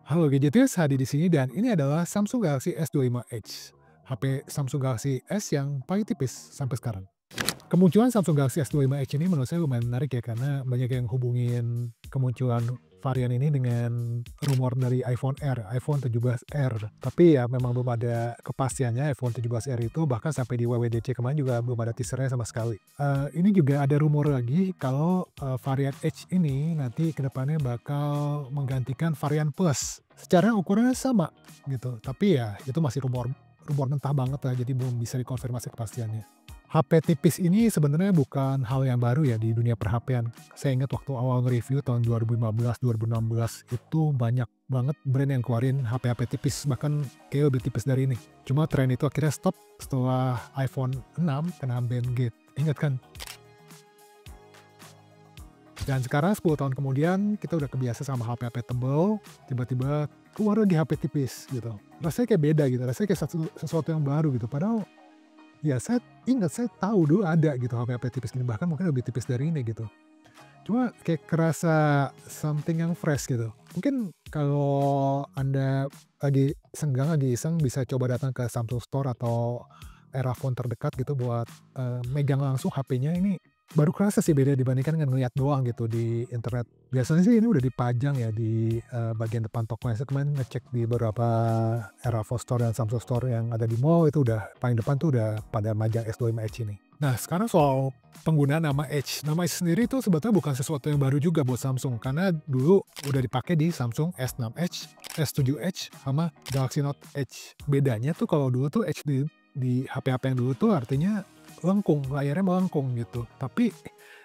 Halo Gadgeters, Hadi di sini dan ini adalah Samsung Galaxy S25 Edge. HP Samsung Galaxy S yang paling tipis sampai sekarang. Kemunculan Samsung Galaxy S25 Edge ini menurut saya lumayan menarik ya karena banyak yang hubungin kemunculan varian ini dengan rumor dari iPhone R, iPhone 17R. Tapi ya memang belum ada kepastiannya iPhone 17R itu, bahkan sampai di WWDC kemarin juga belum ada teasernya sama sekali. Ini juga ada rumor lagi kalau varian Edge ini nanti kedepannya bakal menggantikan varian Plus. Secara ukurannya sama gitu, tapi ya itu masih rumor rumor mentah banget lah, jadi belum bisa dikonfirmasi kepastiannya. HP tipis ini sebenarnya bukan hal yang baru ya di dunia per-HP-an. Saya ingat waktu awal nge-review tahun 2015, 2016 itu banyak banget brand yang keluarin HP-HP tipis, bahkan kayak lebih tipis dari ini. Cuma tren itu akhirnya stop setelah iPhone 6 kena ban gate. Ingat kan? Dan sekarang 10 tahun kemudian kita udah kebiasa sama HP-HP tebel, tiba-tiba keluar lagi HP tipis gitu. Rasanya kayak beda gitu, rasanya kayak sesuatu yang baru gitu. Padahal ya saya ingat, saya tahu dulu ada gitu HP-HP tipis gini, bahkan mungkin lebih tipis dari ini gitu. Cuma kayak kerasa something yang fresh gitu. Mungkin kalau Anda lagi senggang, lagi iseng, bisa coba datang ke Samsung Store atau Erafone terdekat gitu buat megang langsung HP-nya. Ini baru kerasa sih beda dibandingkan dengan ngeliat doang gitu di internet. Biasanya sih ini udah dipajang ya di bagian depan tokonya. Saya kemarin ngecek di beberapa Erafone Store dan Samsung Store yang ada di mall, itu udah paling depan tuh udah pada majang S25 Edge ini. Nah, sekarang soal penggunaan nama Edge. Nama Edge sendiri itu sebetulnya bukan sesuatu yang baru juga buat Samsung, karena dulu udah dipakai di Samsung S6 Edge, S7 Edge, sama Galaxy Note Edge. Bedanya tuh kalau dulu tuh Edge di HP-HP yang dulu tuh artinya lengkung, layarnya melengkung gitu. Tapi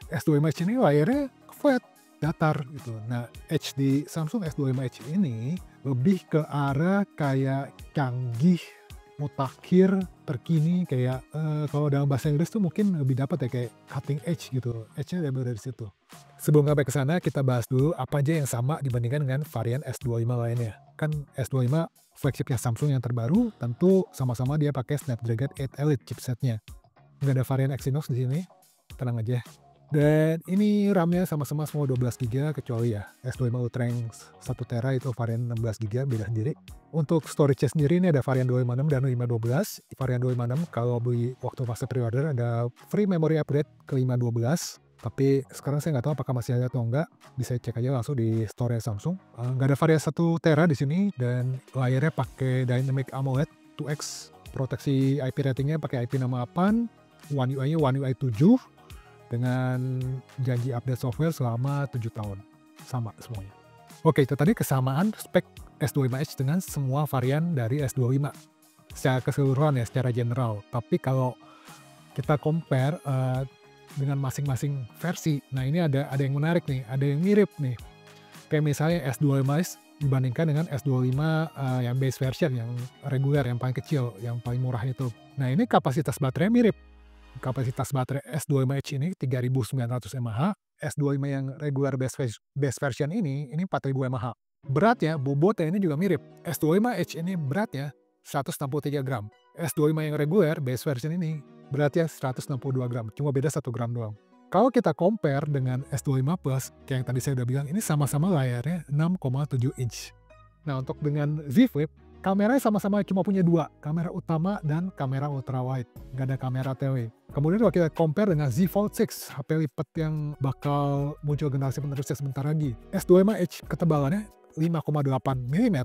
S25 Edge ini layarnya flat, datar gitu. Nah, Edge di Samsung S25 Edge ini lebih ke arah kayak canggih, mutakhir, terkini, kayak kalau dalam bahasa Inggris tuh mungkin lebih dapat ya kayak cutting edge gitu. Edge-nya diambil dari situ. Sebelum sampai ke sana, kita bahas dulu apa aja yang sama dibandingkan dengan varian S25 lainnya. Kan S25 flagshipnya Samsung yang terbaru, tentu sama-sama dia pakai Snapdragon 8 Elite chipsetnya. Nggak ada varian Exynos di sini, tenang aja. Dan ini RAM-nya sama-sama semua 12 GB kecuali ya S25 Ultra yang 1TB itu varian 16 GB, beda sendiri. Untuk storage-nya sendiri ini ada varian 256 dan 512. Varian 256 kalau beli waktu fase pre-order ada free memory upgrade ke 512. Tapi sekarang saya nggak tahu apakah masih ada atau enggak. Bisa cek aja langsung di store Samsung. Nggak ada varian 1TB di sini dan layarnya pakai Dynamic AMOLED 2X. Proteksi IP ratingnya pakai IP68. One UI-nya One UI 7 dengan janji update software selama 7 tahun. Sama semuanya. Oke, itu tadi kesamaan spek S25 Edge dengan semua varian dari S25. Secara keseluruhan ya, secara general. Tapi kalau kita compare dengan masing-masing versi, nah ini ada yang menarik nih, ada yang mirip nih. Kayak misalnya S25 Edge dibandingkan dengan S25 yang base version, yang reguler, yang paling kecil, yang paling murah itu. Nah ini kapasitas baterainya mirip. Kapasitas baterai S25 Edge ini 3900 mAh, S25 yang regular base version ini 4000 mAh. Beratnya, bobotnya ini juga mirip. S25 Edge ini beratnya 163 gram. S25 yang regular base version ini beratnya 162 gram, cuma beda 1 gram doang. Kalau kita compare dengan S25 Plus, kayak yang tadi saya udah bilang, ini sama-sama layarnya 6,7 inch. Nah, untuk dengan Z Flip, kameranya sama-sama cuma punya 2, kamera utama dan kamera ultra wide, nggak ada kamera tele. Kemudian kalau kita compare dengan Z Fold 6, HP lipat yang bakal muncul generasi penerusnya sebentar lagi. S25 Edge ketebalannya 5,8 mm,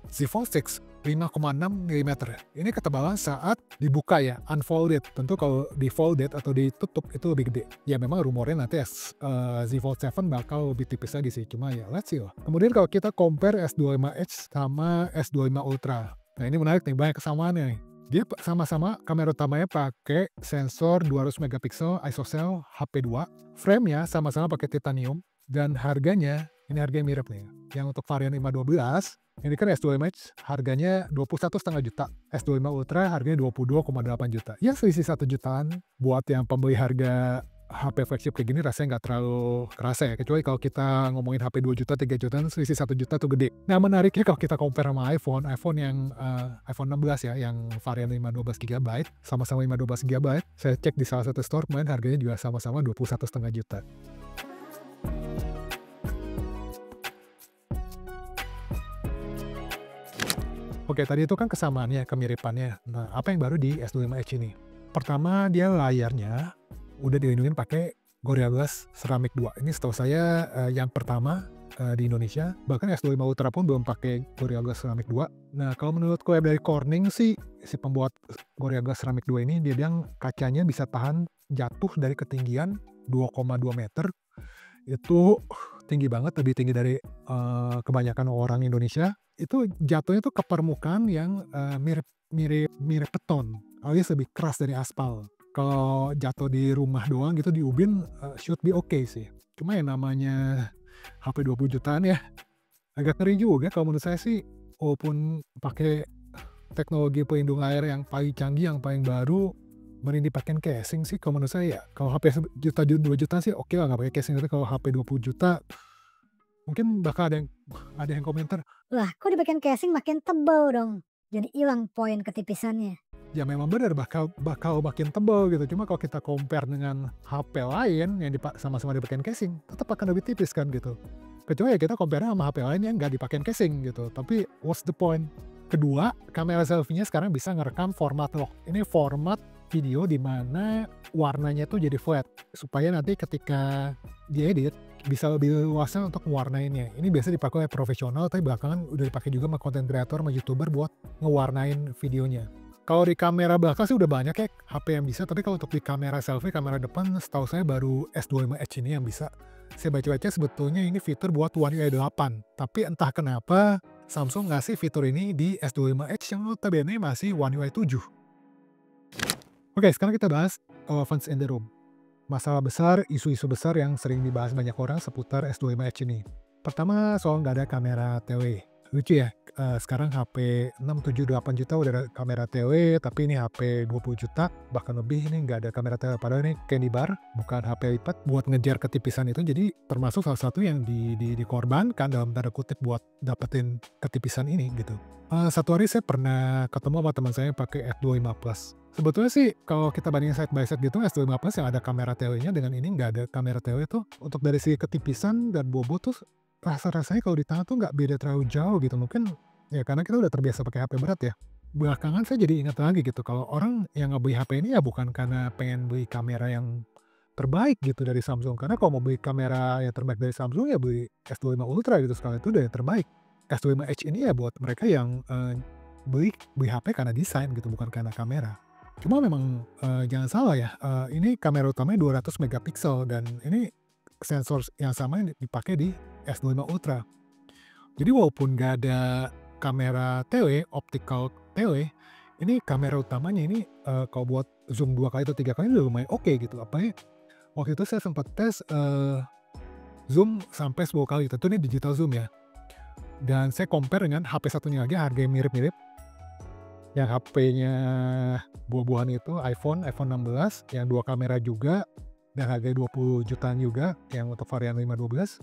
Z Fold 6 5,6 mm. Ini ketebalan saat dibuka ya, unfolded. Tentu kalau di folded atau ditutup itu lebih gede. Ya memang rumornya nanti Z Fold 7 bakal lebih tipis lagi sih, cuma ya let's see lah. Kemudian kalau kita compare S25 Edge sama S25 Ultra. Nah ini menarik nih, banyak kesamaannya nih. Dia sama-sama kamera utamanya pakai sensor 200 megapiksel ISOCELL HP2. Frame-nya sama-sama pakai titanium dan harganya, ini harganya mirip nih. Yang untuk varian 512, ini kan S25 Edge harganya 21,5 juta. S25 Ultra harganya 22,8 juta. Ya selisih 1 jutaan buat yang pembeli harga HP flagship kayak gini rasanya nggak terlalu kerasa ya. Kecuali kalau kita ngomongin HP 2 juta, 3 jutaan, selisih 1 juta tuh gede. Nah menariknya kalau kita compare sama iPhone yang iPhone 16 ya, yang varian 512 GB, sama-sama 512 GB. Saya cek di salah satu store, kemarin harganya juga sama-sama 21,5 juta. Oke, tadi itu kan kesamaannya, kemiripannya. Nah, apa yang baru di S25 Edge ini? Pertama, dia layarnya udah dilindungin pakai Gorilla Glass Ceramic 2. Ini setahu saya yang pertama di Indonesia. Bahkan S25 Ultra pun belum pakai Gorilla Glass Ceramic 2. Nah, kalau menurut web dari Corning sih, si pembuat Gorilla Glass Ceramic 2 ini dia bilang kacanya bisa tahan jatuh dari ketinggian 2,2 meter. Itu tinggi banget, lebih tinggi dari kebanyakan orang Indonesia. Itu jatuhnya tuh ke permukaan yang mirip beton, alias lebih keras dari aspal. Kalau jatuh di rumah doang gitu di ubin should be okay sih. Cuma yang namanya HP 20 jutaan ya, agak ngeri juga kalau menurut saya sih, walaupun pakai teknologi pelindung layar yang paling canggih, yang paling baru, mending dipakein casing sih kalau menurut saya ya. Kalau HP sejuta, 2 juta sih oke lah nggak pakai casing, tapi kalau HP 20 juta mungkin bakal ada yang komentar, Lah, kok dibikin casing makin tebal dong? Jadi hilang poin ketipisannya. ya memang benar bakal makin tebal gitu. Cuma kalau kita compare dengan HP lain yang sama-sama dipakein casing, tetap akan lebih tipis kan gitu. Kecuali ya kita compare sama HP lain yang nggak dipakein casing gitu. Tapi what's the point? Kedua, kamera selfie-nya sekarang bisa ngerekam format RAW. Ini format video di mana warnanya tuh jadi flat, supaya nanti ketika diedit bisa lebih luasnya untuk mewarnainnya. Ini biasa dipakai oleh profesional, tapi belakangan udah dipakai juga sama content creator, sama YouTuber buat ngewarnain videonya. Kalau di kamera belakang sih udah banyak ya HP yang bisa, tapi kalau untuk di kamera selfie, kamera depan setahu saya baru S25 Edge ini yang bisa. Saya baca-baca sebetulnya ini fitur buat One UI 8, tapi entah kenapa Samsung ngasih fitur ini di S25 Edge yang notabene masih One UI 7. Oke, sekarang kita bahas elephants in the room. Masalah besar, isu-isu besar yang sering dibahas banyak orang seputar S25 Edge ini. Pertama, soal nggak ada kamera TW. Lucu ya, sekarang HP 6, 7, 8 juta udah ada kamera TW, tapi ini HP 20 juta, bahkan lebih ini nggak ada kamera TW. Padahal ini candy bar, bukan HP lipat, buat ngejar ketipisan itu, jadi termasuk salah satu yang dikorbankan dalam tanda kutip buat dapetin ketipisan ini gitu. Satu hari saya pernah ketemu sama teman saya pakai S25 Plus. Sebetulnya sih kalau kita bandingin side by side gitu, S25 Plus yang ada kamera TW-nya dengan ini nggak ada kamera TW tuh, untuk dari segi ketipisan dan bobot tuh rasa-rasanya kalau di tangan tuh nggak beda terlalu jauh gitu. Mungkin ya karena kita udah terbiasa pakai HP berat ya. Belakangan saya jadi ingat lagi gitu, kalau orang yang ngebeli HP ini ya bukan karena pengen beli kamera yang terbaik gitu dari Samsung. Karena kalau mau beli kamera yang terbaik dari Samsung ya beli S25 Ultra gitu, sekali itu udah yang terbaik. S25 Edge ini ya buat mereka yang beli HP karena desain gitu, bukan karena kamera. Cuma memang jangan salah ya, ini kamera utamanya 200 megapiksel dan ini sensor yang sama yang dipakai di S25 Ultra. Jadi walaupun nggak ada kamera TW, optical TW, ini kamera utamanya ini kalau buat zoom 2 kali atau 3 kali udah lumayan oke gitu. Apalagi waktu itu saya sempat tes zoom sampai 10 kali, tentu ini digital zoom ya. Dan saya compare dengan HP satunya lagi, harganya mirip-mirip. Yang HP-nya buah-buahan itu iPhone 16 yang 2 kamera juga dan harganya 20 jutaan juga yang untuk varian 512.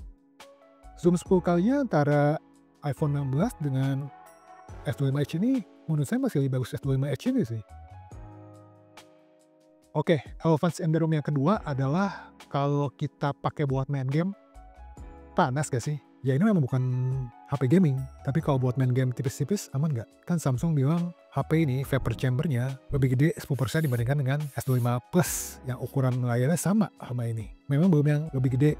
Zoom 10 kalinya antara iPhone 16 dengan S25 Edge ini menurut saya masih lebih bagus S25 Edge ini sih. Oke, elephants in the room yang kedua adalah kalau kita pakai buat main game, panas gak sih? Ya ini memang bukan HP gaming, tapi kalau buat main game tipis-tipis aman nggak? Kan Samsung bilang HP ini vapor chambernya lebih gede 10% dibandingkan dengan S25 Plus yang ukuran layarnya sama ini. Memang belum yang lebih gede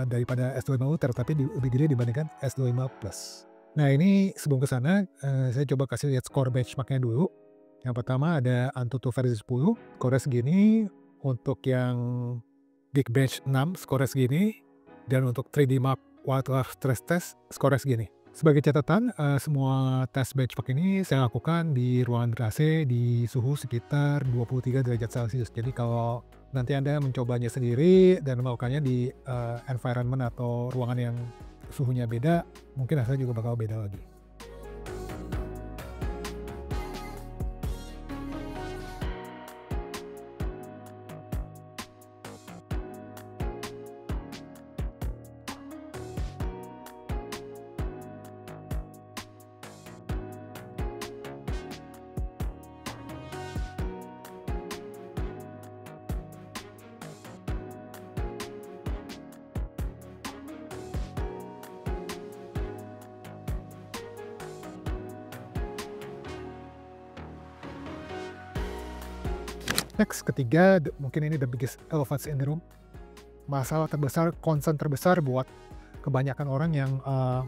daripada S25 Ultra, tapi lebih gede dibandingkan S25 Plus. Nah ini sebelum ke sana, saya coba kasih lihat skor benchmarknya dulu. Yang pertama ada Antutu versi 10, skornya segini. Untuk yang Geekbench 6, skornya segini. Dan untuk 3D Mark Wildlife Stress Test, skornya segini. Sebagai catatan, semua tes benchmark ini saya lakukan di ruangan ber-AC di suhu sekitar 23 derajat Celcius. Jadi kalau nanti Anda mencobanya sendiri dan melakukannya di environment atau ruangan yang suhunya beda, mungkin hasilnya juga bakal beda lagi. Next, ketiga, mungkin ini the biggest elephant in the room. Masalah terbesar, concern terbesar buat kebanyakan orang yang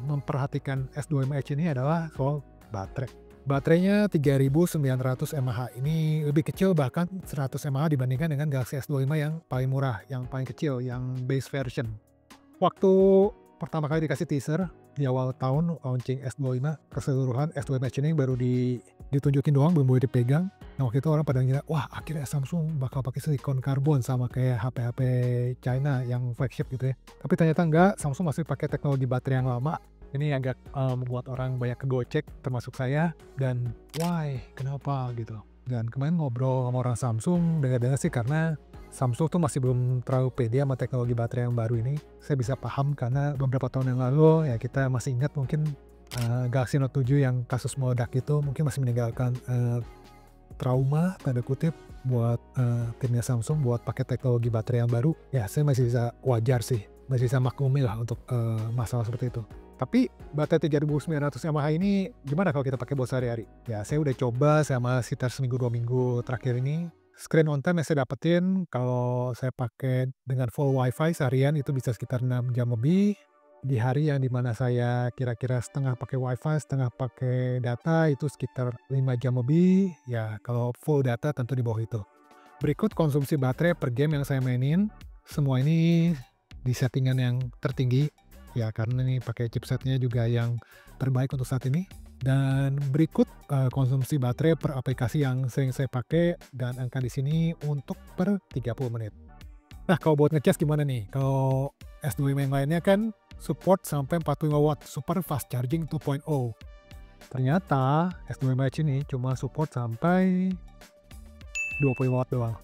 memperhatikan S25H ini adalah soal baterai. Baterainya 3900 mAh, ini lebih kecil bahkan 100 mAh dibandingkan dengan Galaxy S25 yang paling murah, yang paling kecil, yang base version. Waktu pertama kali dikasih teaser di awal tahun launching S25 keseluruhan, S25H ini baru ditunjukin doang, belum boleh dipegang. Nah waktu itu orang pada ngira, wah akhirnya Samsung bakal pakai silikon karbon sama kayak HP-HP China yang flagship gitu ya. Tapi ternyata enggak, Samsung masih pakai teknologi baterai yang lama. Ini agak membuat orang banyak kegocek, termasuk saya. Dan why? Kenapa gitu. Dan kemarin ngobrol sama orang Samsung, dengar-dengar sih karena Samsung tuh masih belum terlalu pede sama teknologi baterai yang baru ini. Saya bisa paham karena beberapa tahun yang lalu ya kita masih ingat mungkin Galaxy Note 7 yang kasus meledak itu mungkin masih meninggalkan trauma tanda kutip buat timnya Samsung buat pakai teknologi baterai yang baru. Ya saya masih bisa wajar sih, masih bisa maklumi lah untuk masalah seperti itu. Tapi baterai 3900 mAh ini gimana kalau kita pakai buat sehari-hari? Ya saya udah coba selama sekitar seminggu 2 minggu terakhir ini. Screen on time yang saya dapetin kalau saya pakai dengan full wifi seharian itu bisa sekitar 6 jam lebih. Di hari yang dimana saya kira-kira setengah pakai wifi, setengah pakai data itu sekitar 5 jam lebih. Ya kalau full data tentu di bawah itu. Berikut konsumsi baterai per game yang saya mainin. Semua ini di settingan yang tertinggi. Ya karena ini pakai chipsetnya juga yang terbaik untuk saat ini. Dan berikut konsumsi baterai per aplikasi yang sering saya pakai dan angka di sini untuk per 30 menit. Nah kalau buat ngecas gimana nih? Kalau S25 yang lainnya kan support sampai 45 watt super fast charging 2.0. Ternyata S25H ini cuma support sampai 20 watt doang.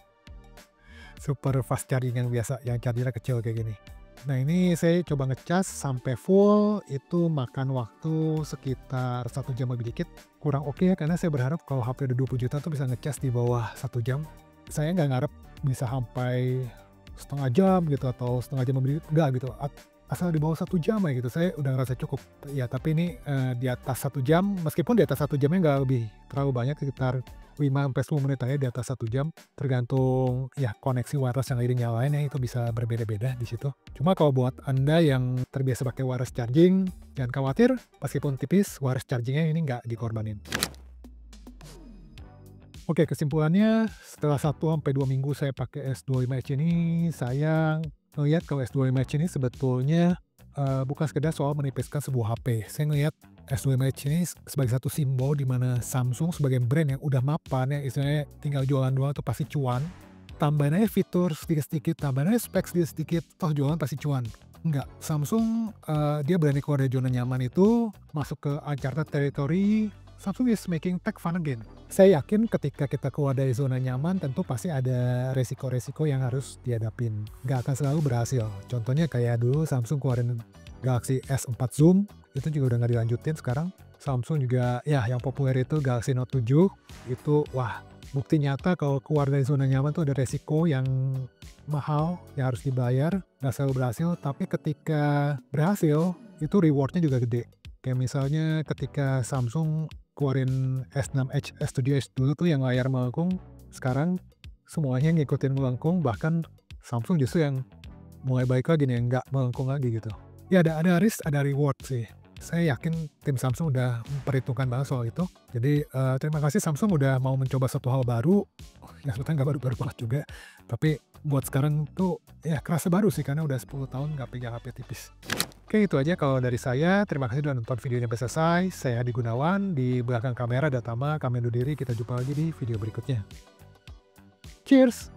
Super fast charging yang biasa, yang chargernya kecil kayak gini. Nah ini saya coba ngecas sampai full, itu makan waktu sekitar 1 jam lebih dikit. Kurang oke ya, karena saya berharap kalau HP udah 20 juta tuh bisa ngecas di bawah 1 jam. Saya nggak ngarep bisa sampai setengah jam gitu atau setengah jam lebih, enggak gitu. Asal di bawah 1 jam ya gitu, saya udah ngerasa cukup. Ya tapi ini di atas 1 jam, meskipun di atas 1 jamnya nggak lebih terlalu banyak, sekitar 5-10 menit aja di atas 1 jam, tergantung ya koneksi wireless yang dinyalain ya, itu bisa berbeda-beda di situ. Cuma kalau buat Anda yang terbiasa pakai wireless charging, jangan khawatir, meskipun tipis, wireless chargingnya ini nggak dikorbanin. Oke, kesimpulannya setelah 1-2 minggu saya pakai S25H ini, saya ngelihat kalau S25H ini sebetulnya bukan sekedar soal menipiskan sebuah HP. Saya ngelihat S25H ini sebagai satu simbol di mana Samsung sebagai brand yang udah mapan ya, istilahnya tinggal jualan doang tuh pasti cuan. Tambahin aja fitur sedikit-sedikit, tambahin aja spek sedikit-sedikit, toh jualan pasti cuan. Enggak, Samsung dia berani keluar dari zona nyaman itu, masuk ke uncharted territory. Samsung is making tech fun again. Saya yakin ketika kita keluar dari zona nyaman tentu pasti ada resiko-resiko yang harus dihadapin. Nggak akan selalu berhasil. Contohnya kayak dulu Samsung keluarin Galaxy S4 Zoom, itu juga udah nggak dilanjutin sekarang. Samsung juga ya yang populer itu Galaxy Note 7, itu wah bukti nyata kalau keluar dari zona nyaman tuh ada resiko yang mahal yang harus dibayar, nggak selalu berhasil, tapi ketika berhasil itu rewardnya juga gede. Kayak misalnya ketika Samsung keluarin S6H, S7H dulu tuh yang layar melengkung, sekarang semuanya ngikutin melengkung, bahkan Samsung justru yang mulai baik lagi nih, yang nggak melengkung lagi gitu. Ya ada risk, ada reward sih. Saya yakin tim Samsung udah memperhitungkan banget soal itu. Jadi terima kasih Samsung udah mau mencoba satu hal baru. Ya sebetulnya nggak baru-baru banget juga. Tapi buat sekarang tuh ya kerasa baru sih karena udah 10 tahun nggak pegang HP tipis. Oke itu aja kalau dari saya. Terima kasih sudah nonton videonya sampai selesai. Saya Hadi Gunawan. Di belakang kamera ada Tama. Kami undur diri. Kita jumpa lagi di video berikutnya. Cheers!